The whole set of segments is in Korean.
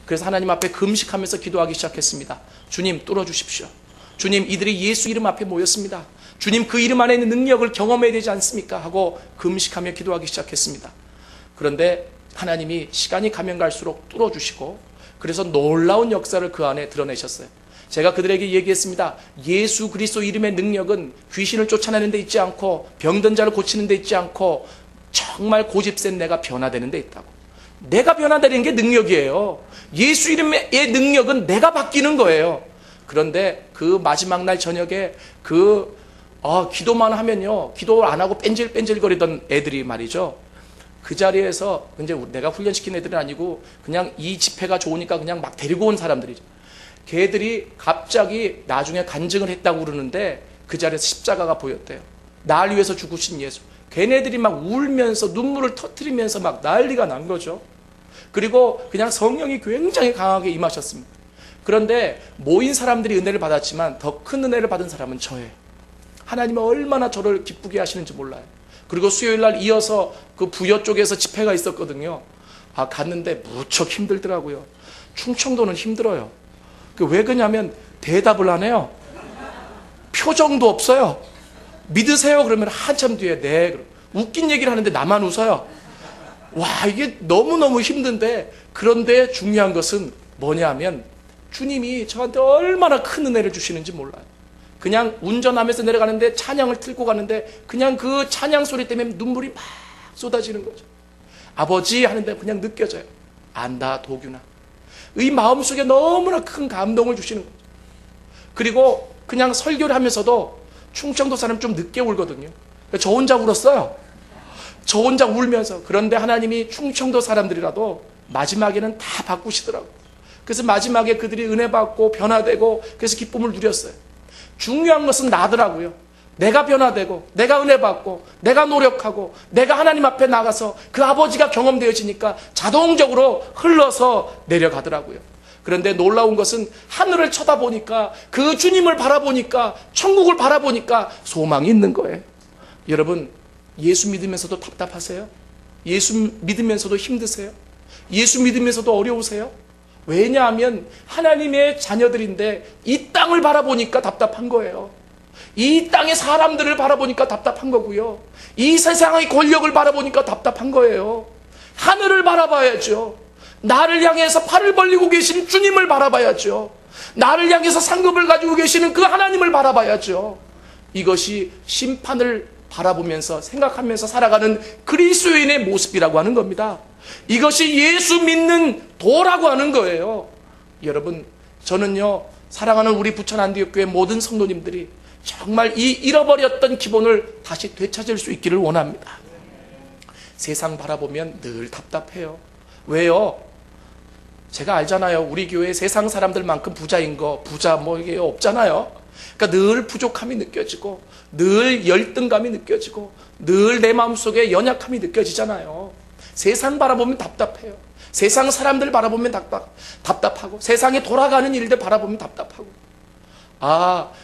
그래서 하나님 앞에 금식하면서 기도하기 시작했습니다. 주님 뚫어주십시오. 주님, 이들이 예수 이름 앞에 모였습니다. 주님, 그 이름 안에 있는 능력을 경험해야 되지 않습니까? 하고 금식하며 기도하기 시작했습니다. 그런데 하나님이 시간이 가면 갈수록 뚫어주시고, 그래서 놀라운 역사를 그 안에 드러내셨어요. 제가 그들에게 얘기했습니다. 예수 그리스도 이름의 능력은 귀신을 쫓아내는 데 있지 않고, 병든 자를 고치는 데 있지 않고, 정말 고집센 내가 변화되는 데 있다고. 내가 변화되는 게 능력이에요. 예수 이름의 능력은 내가 바뀌는 거예요. 그런데 그 마지막 날 저녁에 기도만 하면요, 기도 안 하고 뺀질뺀질거리던 애들이 말이죠, 그 자리에서 이제 내가 훈련시킨 애들은 아니고 그냥 이 집회가 좋으니까 그냥 막 데리고 온 사람들이죠. 걔들이 갑자기 나중에 간증을 했다고 그러는데 그 자리에서 십자가가 보였대요. 날 위해서 죽으신 예수. 걔네들이 막 울면서 눈물을 터뜨리면서 막 난리가 난 거죠. 그리고 그냥 성령이 굉장히 강하게 임하셨습니다. 그런데 모인 사람들이 은혜를 받았지만 더 큰 은혜를 받은 사람은 저예요. 하나님은 얼마나 저를 기쁘게 하시는지 몰라요. 그리고 수요일날 이어서 그 부여 쪽에서 집회가 있었거든요. 갔는데 무척 힘들더라고요. 충청도는 힘들어요. 왜 그러냐면 대답을 안 해요. 표정도 없어요. 믿으세요? 그러면 한참 뒤에 네. 웃긴 얘기를 하는데 나만 웃어요. 와, 이게 너무너무 힘든데, 그런데 중요한 것은 뭐냐면 주님이 저한테 얼마나 큰 은혜를 주시는지 몰라요. 그냥 운전하면서 내려가는데 찬양을 틀고 가는데 그냥 그 찬양 소리 때문에 눈물이 막 쏟아지는 거죠. 아버지 하는데 그냥 느껴져요. 안다 도균아. 이 마음속에 너무나 큰 감동을 주시는 거죠. 그리고 그냥 설교를 하면서도 충청도 사람 좀 늦게 울거든요. 저 혼자 울었어요. 저 혼자 울면서. 그런데 하나님이 충청도 사람들이라도 마지막에는 다 바꾸시더라고요. 그래서 마지막에 그들이 은혜 받고 변화되고 그래서 기쁨을 누렸어요. 중요한 것은 나더라고요. 내가 변화되고 내가 은혜 받고 내가 노력하고 내가 하나님 앞에 나가서 그 아버지가 경험되어지니까 자동적으로 흘러서 내려가더라고요. 그런데 놀라운 것은 하늘을 쳐다보니까, 그 주님을 바라보니까, 천국을 바라보니까 소망이 있는 거예요. 여러분, 예수 믿으면서도 답답하세요? 예수 믿으면서도 힘드세요? 예수 믿으면서도 어려우세요? 왜냐하면 하나님의 자녀들인데 이 땅을 바라보니까 답답한 거예요. 이 땅의 사람들을 바라보니까 답답한 거고요. 이 세상의 권력을 바라보니까 답답한 거예요. 하늘을 바라봐야죠. 나를 향해서 팔을 벌리고 계신 주님을 바라봐야죠. 나를 향해서 상급을 가지고 계시는 그 하나님을 바라봐야죠. 이것이 심판을 바라보면서 생각하면서 살아가는 그리스도인의 모습이라고 하는 겁니다. 이것이 예수 믿는 도라고 하는 거예요. 여러분, 저는요, 사랑하는 우리 부천 안디옥교회 모든 성도님들이 정말 이 잃어버렸던 기본을 다시 되찾을 수 있기를 원합니다. 세상 바라보면 늘 답답해요. 왜요? 제가 알잖아요. 우리 교회 세상 사람들만큼 부자인 거, 부자 뭐 이게 없잖아요. 그러니까 늘 부족함이 느껴지고, 늘 열등감이 느껴지고, 늘 내 마음속에 연약함이 느껴지잖아요. 세상 바라보면 답답해요. 세상 사람들 바라보면 답답하고, 세상에 돌아가는 일들 바라보면 답답하고.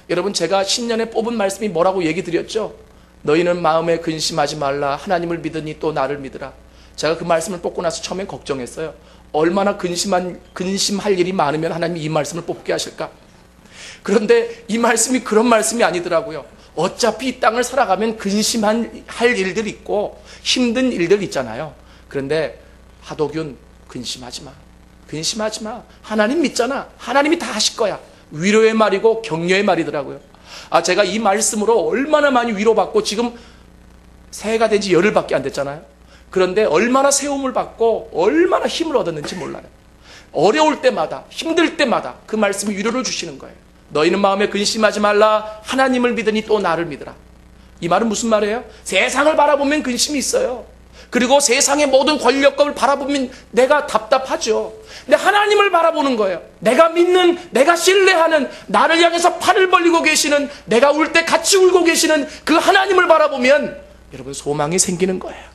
여러분, 제가 신년에 뽑은 말씀이 뭐라고 얘기 드렸죠? 너희는 마음에 근심하지 말라. 하나님을 믿으니 또 나를 믿으라. 제가 그 말씀을 뽑고 나서 처음엔 걱정했어요. 얼마나 근심할 일이 많으면 하나님이 이 말씀을 뽑게 하실까? 그런데 이 말씀이 그런 말씀이 아니더라고요. 어차피 이 땅을 살아가면 근심할 일들이 있고 힘든 일들 있잖아요. 그런데 하도균, 근심하지 마. 근심하지 마. 하나님 믿잖아. 하나님이 다 하실 거야. 위로의 말이고 격려의 말이더라고요. 제가 이 말씀으로 얼마나 많이 위로받고, 지금 새해가 된 지 열흘밖에 안 됐잖아요. 그런데 얼마나 세움을 받고 얼마나 힘을 얻었는지 몰라요. 어려울 때마다, 힘들 때마다 그 말씀이 위로를 주시는 거예요. 너희는 마음에 근심하지 말라. 하나님을 믿으니 또 나를 믿으라. 이 말은 무슨 말이에요? 세상을 바라보면 근심이 있어요. 그리고 세상의 모든 권력을 바라보면 내가 답답하죠. 근데 하나님을 바라보는 거예요. 내가 믿는, 내가 신뢰하는, 나를 향해서 팔을 벌리고 계시는, 내가 울 때 같이 울고 계시는 그 하나님을 바라보면 여러분 소망이 생기는 거예요.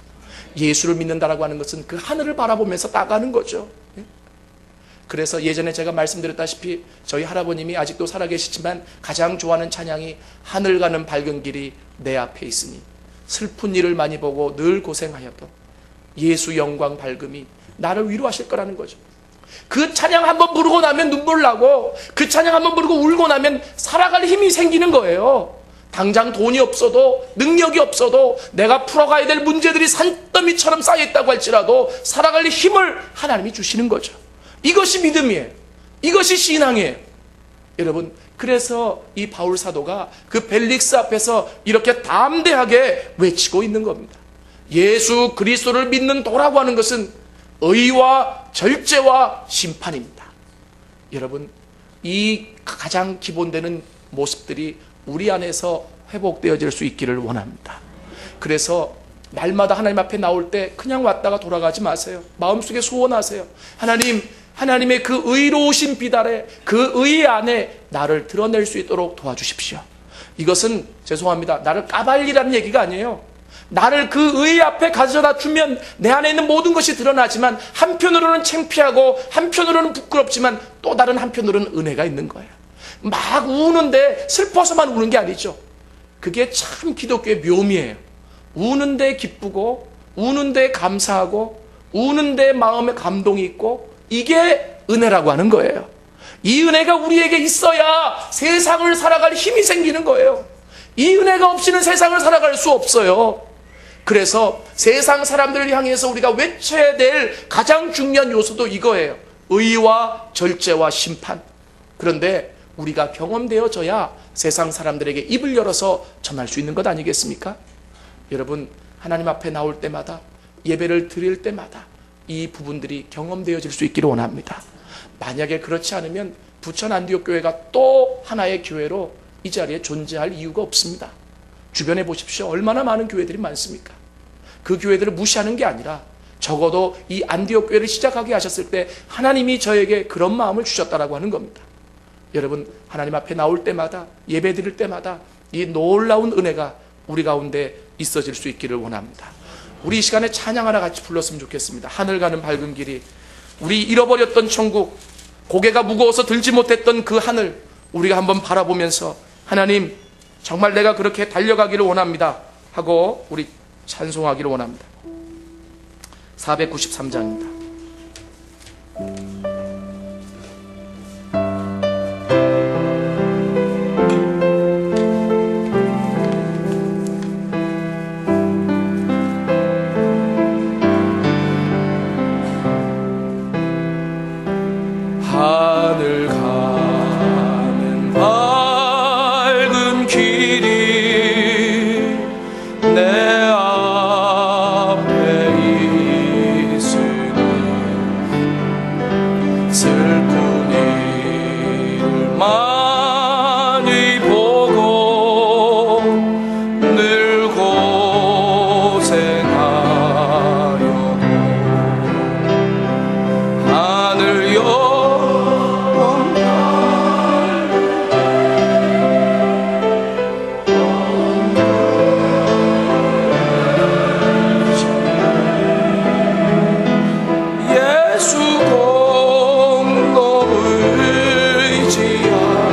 예수를 믿는다라고 하는 것은 그 하늘을 바라보면서 나가는 거죠. 그래서 예전에 제가 말씀드렸다시피 저희 할아버님이 아직도 살아계시지만 가장 좋아하는 찬양이 하늘 가는 밝은 길이 내 앞에 있으니 슬픈 일을 많이 보고 늘 고생하여도 예수 영광 밝음이 나를 위로하실 거라는 거죠. 그 찬양 한번 부르고 나면 눈물 나고 그 찬양 한번 부르고 울고 나면 살아갈 힘이 생기는 거예요. 당장 돈이 없어도 능력이 없어도 내가 풀어가야 될 문제들이 산더미처럼 쌓여있다고 할지라도 살아갈 힘을 하나님이 주시는 거죠. 이것이 믿음이에요. 이것이 신앙이에요. 여러분, 그래서 이 바울 사도가 그 벨릭스 앞에서 이렇게 담대하게 외치고 있는 겁니다. 예수 그리스도를 믿는 도라고 하는 것은 의와 절제와 심판입니다. 여러분, 이 가장 기본되는 모습들이 우리 안에서 회복되어질 수 있기를 원합니다. 그래서 날마다 하나님 앞에 나올 때 그냥 왔다가 돌아가지 마세요. 마음속에 소원하세요. 하나님, 하나님의 그 의로우신 빛 아래, 그 의 안에 나를 드러낼 수 있도록 도와주십시오. 이것은 죄송합니다, 나를 까발리라는 얘기가 아니에요. 나를 그 의 앞에 가져다 주면 내 안에 있는 모든 것이 드러나지만 한편으로는 창피하고 한편으로는 부끄럽지만 또 다른 한편으로는 은혜가 있는 거예요. 막 우는데 슬퍼서만 우는 게 아니죠. 그게 참 기독교의 묘미예요. 우는데 기쁘고 우는데 감사하고 우는데 마음에 감동이 있고, 이게 은혜라고 하는 거예요. 이 은혜가 우리에게 있어야 세상을 살아갈 힘이 생기는 거예요. 이 은혜가 없이는 세상을 살아갈 수 없어요. 그래서 세상 사람들을 향해서 우리가 외쳐야 될 가장 중요한 요소도 이거예요. 의와 절제와 심판. 그런데 우리가 경험되어져야 세상 사람들에게 입을 열어서 전할 수 있는 것 아니겠습니까? 여러분, 하나님 앞에 나올 때마다, 예배를 드릴 때마다 이 부분들이 경험되어질 수 있기를 원합니다. 만약에 그렇지 않으면 부천 안디옥 교회가 또 하나의 교회로 이 자리에 존재할 이유가 없습니다. 주변에 보십시오. 얼마나 많은 교회들이 많습니까? 그 교회들을 무시하는 게 아니라 적어도 이 안디옥 교회를 시작하게 하셨을 때 하나님이 저에게 그런 마음을 주셨다라고 하는 겁니다. 여러분, 하나님 앞에 나올 때마다, 예배 드릴 때마다 이 놀라운 은혜가 우리 가운데 있어질 수 있기를 원합니다. 우리 이 시간에 찬양 하나 같이 불렀으면 좋겠습니다. 하늘 가는 밝은 길이, 우리 잃어버렸던 천국, 고개가 무거워서 들지 못했던 그 하늘, 우리가 한번 바라보면서 하나님, 정말 내가 그렇게 달려가기를 원합니다 하고 우리 찬송하기를 원합니다. 493장입니다. 하늘 가는 밝은 길이 내 앞에 있으니 슬픈 일을 많이 보고 늘 고생하여도 하늘 예수 공로 의지하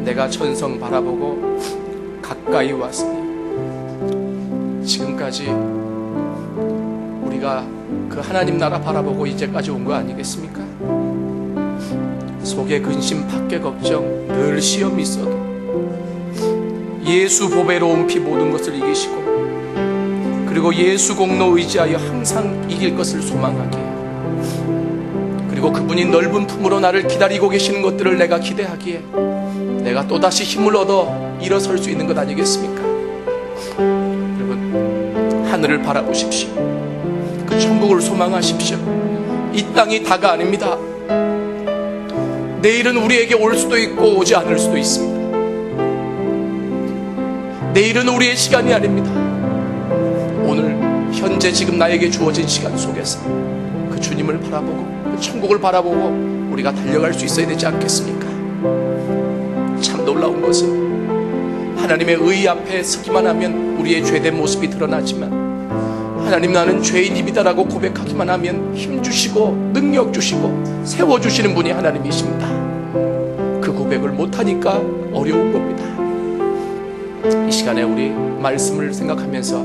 내가 천성 바라보고 가까이 왔으니 지금까지 우리가 그 하나님 나라 바라보고 이제까지 온 거 아니겠습니까? 속에 근심, 밖에 걱정, 늘 시험이 있어도 예수 보배로운 피 모든 것을 이기시고 그리고 예수 공로 의지하여 항상 이길 것을 소망하기에 그리고 그분이 넓은 품으로 나를 기다리고 계시는 것들을 내가 기대하기에 내가 또다시 힘을 얻어 일어설 수 있는 것 아니겠습니까? 여러분, 하늘을 바라보십시오. 그 천국을 소망하십시오. 이 땅이 다가 아닙니다. 내일은 우리에게 올 수도 있고 오지 않을 수도 있습니다. 내일은 우리의 시간이 아닙니다. 오늘 현재 지금 나에게 주어진 시간 속에서 그 주님을 바라보고 그 천국을 바라보고 우리가 달려갈 수 있어야 되지 않겠습니까? 참 놀라운 것은 하나님의 의 앞에 서기만 하면 우리의 죄된 모습이 드러나지만 하나님 나는 죄인입니다라고 고백하기만 하면 힘주시고 능력 주시고 세워주시는 분이 하나님이십니다. 그 고백을 못하니까 어려운 겁니다. 이 시간에 우리 말씀을 생각하면서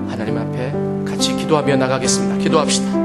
하나님 앞에 같이 기도하며 나가겠습니다. 기도합시다.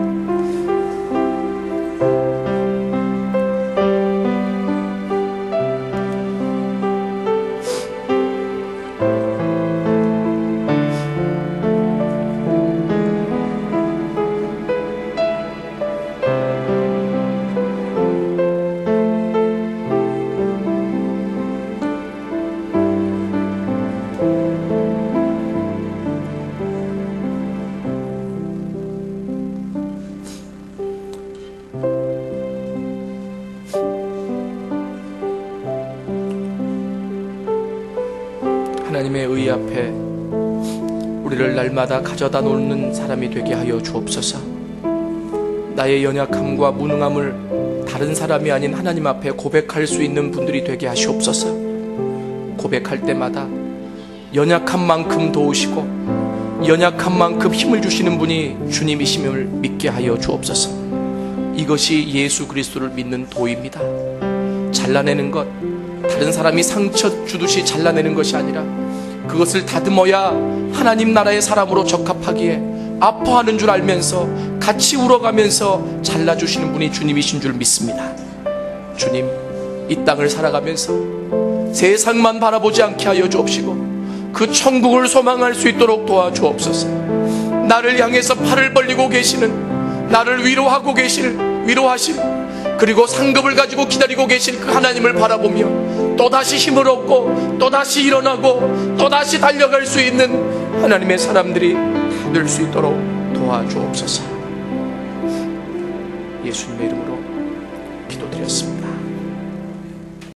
하나님의 의 앞에 우리를 날마다 가져다 놓는 사람이 되게 하여 주옵소서. 나의 연약함과 무능함을 다른 사람이 아닌 하나님 앞에 고백할 수 있는 분들이 되게 하시옵소서. 고백할 때마다 연약한 만큼 도우시고 연약한 만큼 힘을 주시는 분이 주님이심을 믿게 하여 주옵소서. 이것이 예수 그리스도를 믿는 도입니다. 잘라내는 것, 다른 사람이 상처 주듯이 잘라내는 것이 아니라 그것을 다듬어야 하나님 나라의 사람으로 적합하기에 아파하는 줄 알면서 같이 울어가면서 잘라주시는 분이 주님이신 줄 믿습니다. 주님, 이 땅을 살아가면서 세상만 바라보지 않게 하여 주옵시고 그 천국을 소망할 수 있도록 도와주옵소서. 나를 향해서 팔을 벌리고 계시는, 나를 위로하고 위로하실, 그리고 상급을 가지고 기다리고 계신 그 하나님을 바라보며 또다시 힘을 얻고 또다시 일어나고 또다시 달려갈 수 있는 하나님의 사람들이 될 수 있도록 도와주옵소서. 예수님의 이름으로 기도드렸습니다.